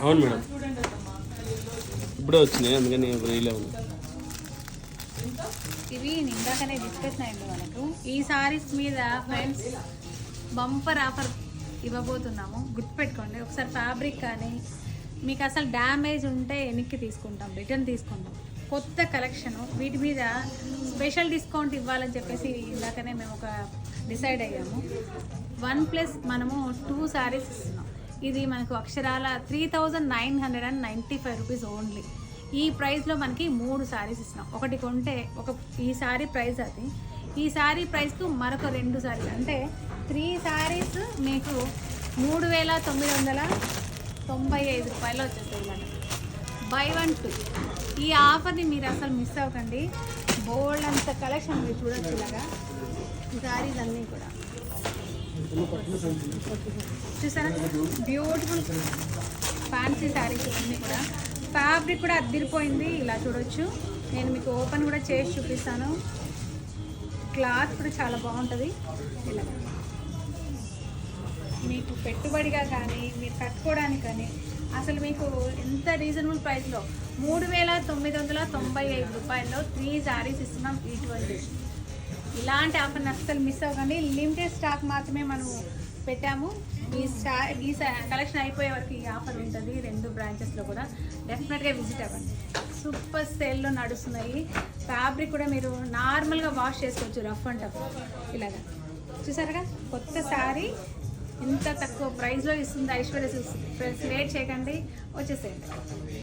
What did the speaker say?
అవును మేడం, ఇప్పుడే వచ్చినాయి అందుకని రీలే ఉంది. ఇవి ఇందాకనే తీసుకొచ్చినాయండి మనకు. ఈ సారీస్ మీద ఫ్రెండ్స్ బంపర్ ఆఫర్ ఇవ్వబోతున్నాము, గుర్తుపెట్టుకోండి. ఒకసారి ఫ్యాబ్రిక్ కానీ మీకు అసలు డ్యామేజ్ ఉంటే వెనక్కి తీసుకుంటాం, రిటర్న్ తీసుకుంటాం. కొత్త కలెక్షను, వీటి మీద స్పెషల్ డిస్కౌంట్ ఇవ్వాలని చెప్పేసి ఇందాకనే మేము ఒక డిసైడ్ అయ్యాము. 1+ మనము 2 సారీస్ ఇస్తున్నాం. ఇది మనకు అక్షరాల 3995 రూపీస్ ఓన్లీ. ఈ ప్రైస్లో మనకి 3 సారీస్ ఇస్తున్నాం. ఒకటి కొంటే ఈ సారీ ప్రైస్ అది, ఈ సారీ ప్రైస్కు మరొక 2 సారీస్, అంటే 3 సారీస్ మీకు 3995 రూపాయలు వచ్చేస్తాయి మనకి. బై 1 2. ఈ ఆఫర్ని మీరు అసలు మిస్ అవ్వకండి. బోల్డ్ అంత కలెక్షన్ మీరు చూడొచ్చు. ఇలాగా ఈ సారీస్ అన్నీ కూడా చూసారా, బ్యూటిఫుల్ ఫ్యాన్సీ శారీస్ ఇవన్నీ కూడా. ఫ్యాబ్రిక్ కూడా అద్దిరిపోయింది, ఇలా చూడొచ్చు. నేను మీకు ఓపెన్ కూడా చేసి చూపిస్తాను. క్లాత్ కూడా చాలా బాగుంటుంది. ఇలా మీకు పెట్టుబడిగా కానీ మీరు కట్టుకోవడానికి కానీ అసలు మీకు ఎంత రీజనబుల్ ప్రైస్లో 3995 రూపాయల్లో 3 శారీస్ ఇస్తున్నాం. ఇటువంటి ఇలాంటి ఆఫర్ని అస్సలు మిస్ అవ్వకండి. లిమిటెడ్ స్టాక్ మాత్రమే మనం పెట్టాము. ఈ కలెక్షన్ అయిపోయే వరకు ఈ ఆఫర్ ఉంటుంది 2 బ్రాంచెస్లో కూడా. డెఫినెట్గా విజిట్ అవ్వండి. సూపర్ సేల్లో నడుస్తున్నాయి. ఫ్యాబ్రిక్ కూడా మీరు నార్మల్గా వాష్ చేసుకోవచ్చు, రఫ్ అండ్ టఫ్. ఇలాగా చూసారుగా, కొత్త శారీ ఇంత తక్కువ ప్రైస్లో ఇస్తుంది ఐశ్వర్య సిల్క్స్. లేట్ చేయకండి, వచ్చేసేయండి.